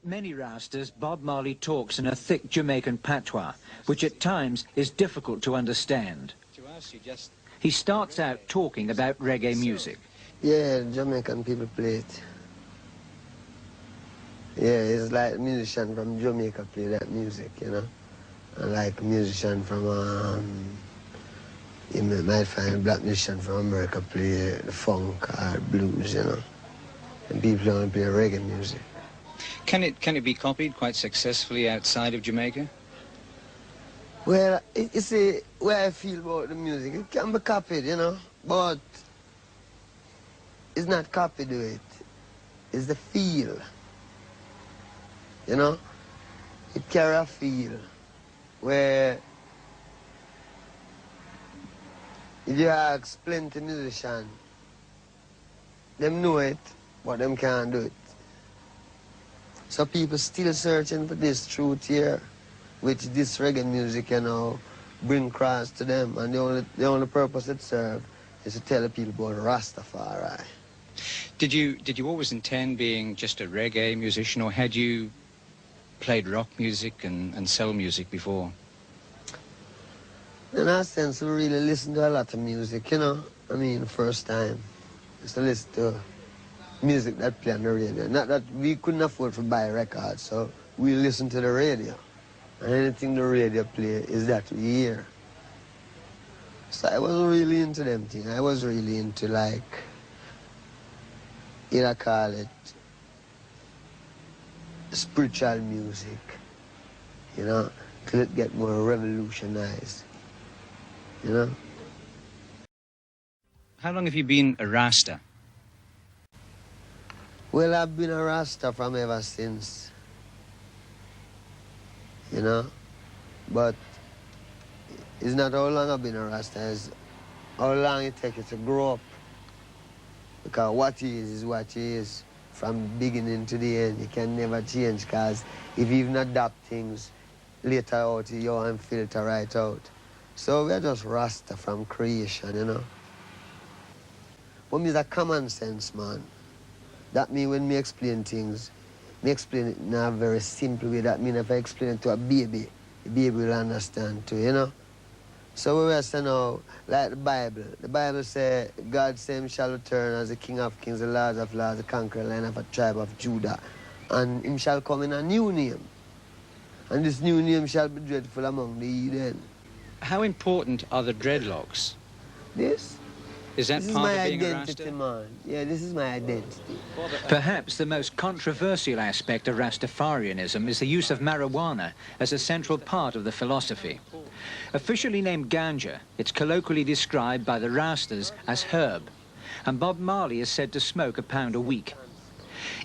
Like many Rastas, Bob Marley talks in a thick Jamaican patois, which at times is difficult to understand. He starts out talking about reggae music. Yeah, Jamaican people play it. Yeah, it's like a musician from Jamaica play that music, you know. And like a musician from, you might find a black musician from America play the funk or blues, you know. And people only play reggae music. Can it be copied quite successfully outside of Jamaica? Well, you see, where I feel about the music, it can be copied, you know, but it's not copied to it. It's the feel, you know. It carry a feel where if you ask plenty musicians, them know it, but them can't do it. So people still searching for this truth here, which this reggae music, you know, bring across to them. And the only purpose it serves is to tell the people about Rastafari. Did you always intend being just a reggae musician, or had you played rock music and soul music before? In that sense, we really listen to a lot of music, you know. I mean, the first time is to listen to music that play on the radio. Not that we couldn't afford to buy records, so we listen to the radio. And anything the radio play is that we hear. So I wasn't really into them things. I was really into, like, I call it spiritual music, you know, till it get more revolutionized, you know. How long have you been a Rasta? Well, I've been a Rasta from ever since, you know, but it's not how long I've been a Rasta, it's how long it takes you to grow up. Because what he is what he is from beginning to the end. You can never change, because if you even adapt things later out, you won't filter right out. So we're just Rasta from creation, you know. But me's a common sense, man. That means when me explain things, me explain it in a very simple way. That means if I explain it to a baby, the baby will understand too, you know. So we say now, like the Bible says, God said him shall return as the King of Kings, the Lord of Lords, the conqueror Lion of a tribe of Judah. And him shall come in a new name. And this new name shall be dreadful among the heathen. How important are the dreadlocks? This? Is that This is part my of being identity, a Rasta? man. Yeah, this is my identity. Perhaps the most controversial aspect of Rastafarianism is the use of marijuana as a central part of the philosophy. Officially named ganja, it's colloquially described by the Rastas as herb, and Bob Marley is said to smoke a pound a week.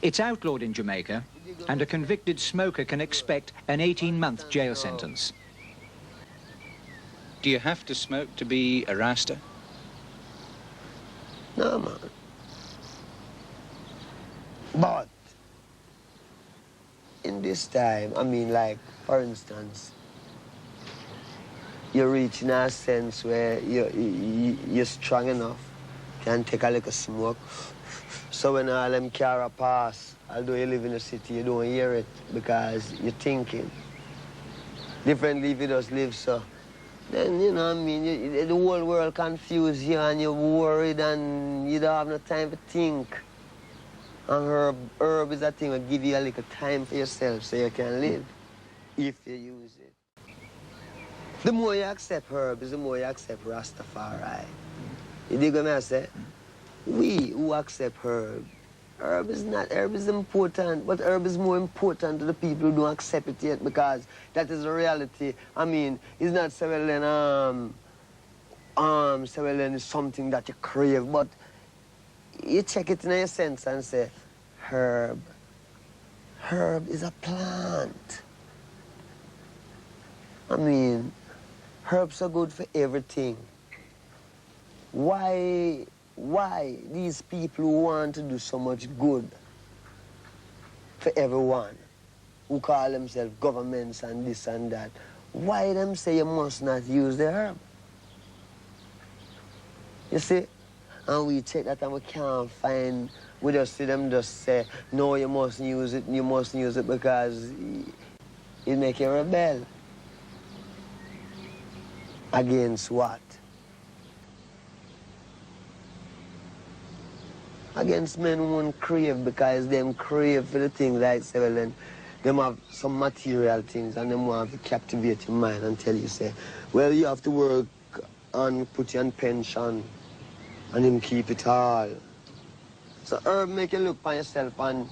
It's outlawed in Jamaica, and a convicted smoker can expect an 18-month jail sentence. Do you have to smoke to be a Rasta? No, man. But in this time, I mean, like, for instance, you're reaching a sense where you're strong enough, can take a little smoke. So when all them car pass, although you live in the city, you don't hear it because you're thinking. Differently if you just live so. Then, you know what I mean, the whole world confused you and you're worried and you don't have no time to think. And herb is a thing that give you a little time for yourself so you can live, if you use it. The more you accept herbs, the more you accept Rastafari. You dig what I say? We who accept herb is important, but herb is more important to the people who don't accept it yet, because that is the reality. I mean, it's not so well then, it's something that you crave, but you check it in your sense and say, herb is a plant. I mean, herbs are good for everything. Why these people who want to do so much good for everyone, who call themselves governments and this and that, why them say you must not use the herb? You see? And we check that and we can't find We just see them just say, no, you mustn't use it because it make you rebel. Against what? Against men who won't crave, because them crave for the things like, say, well, then them have some material things and them want to captivate your mind and tell you, say, well, you have to work and put you on pension and him keep it all. So Herb make you look for yourself, and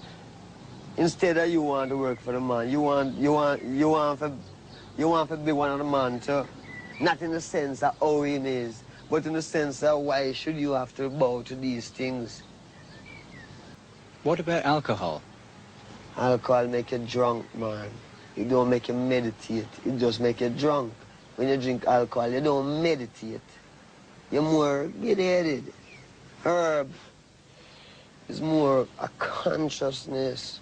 instead of you want to work for the man, you want to be one of the man too. Not in the sense of how him is, but in the sense of why should you have to bow to these things. What about alcohol? Alcohol make you drunk, man. It don't make you meditate, it just make you drunk. When you drink alcohol, you don't meditate. You're more get-headed. Herb is more a consciousness.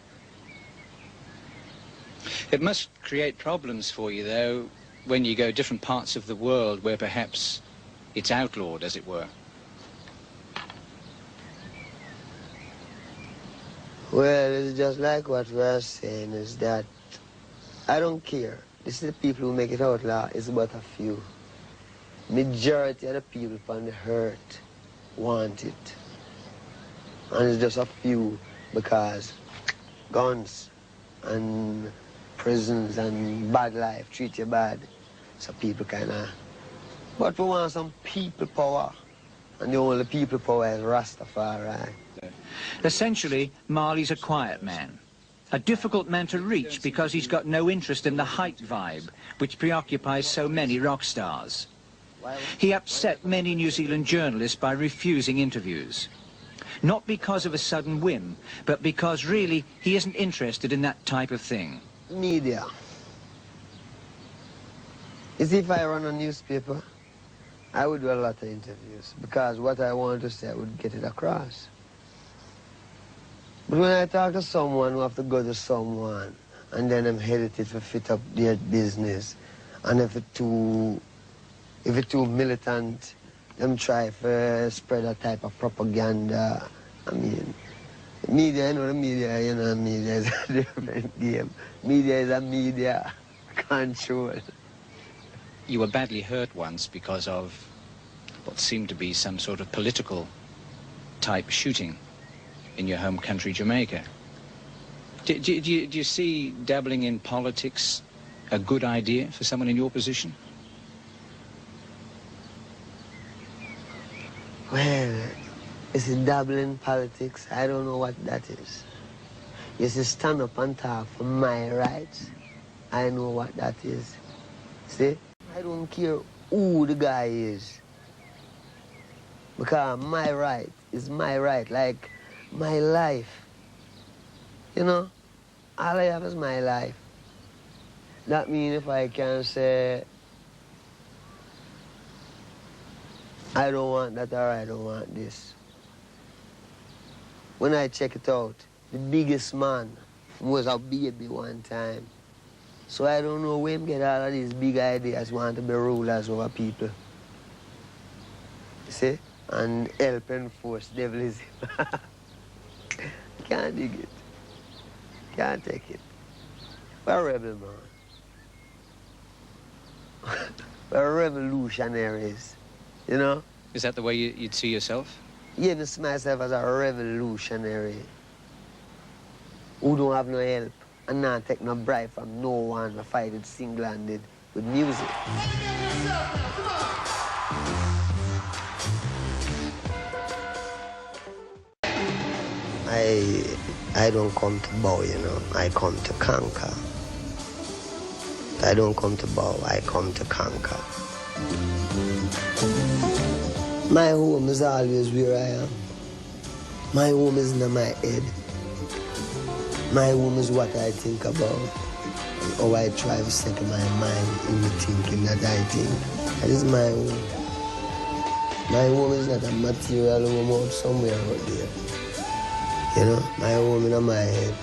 It must create problems for you, though, when you go different parts of the world where perhaps it's outlawed, as it were. Well, it's just like what we're saying, is that I don't care. This is the people who make it outlaw, it's but a few. Majority of the people on the earth want it. And it's just a few, because guns and prisons and bad life treat you bad. So people kind of... But we want some people power. And the only people power is Rastafari. Essentially, Marley's a quiet man. A difficult man to reach because he's got no interest in the hype vibe, which preoccupies so many rock stars. He upset many New Zealand journalists by refusing interviews. Not because of a sudden whim, but because really he isn't interested in that type of thing. Media. You see, if I run a newspaper, I would do a lot of interviews, because what I want to say, I would get it across. But when I talk to someone who have to go to someone, and then I'm hesitant to fit up their business, and if it's too militant, them try to spread a type of propaganda. I mean, media, media is a different game. Media is a media control. You were badly hurt once because of what seemed to be some sort of political type shooting in your home country, Jamaica. Do you see dabbling in politics a good idea for someone in your position? Well, is it dabbling in politics? I don't know what that is. You see, stand up and talk for my rights. I know what that is. See? I don't care who the guy is. Because my right is my right, like my life. You know? All I have is my life. That means if I can say, I don't want that or I don't want this. When I check it out, the biggest man was a baby one time. So I don't know where him get all of these big ideas, want to be rulers over people. You see? And help enforce devilism. Can't dig it. Can't take it. We're rebel, man. We're revolutionaries, you know? Is that the way you'd see yourself? Yeah, I see myself as a revolutionary who don't have no help and not take no bribe from no one. I fight it single-handed with music. I don't come to bow, you know. I come to conquer. I don't come to bow, I come to conquer. My home is always where I am. My home is in my head. My home is what I think about. And how I try to set my mind in the thinking that I think. That is my home. My home is not a material home out somewhere out there. You know, my home is in my head.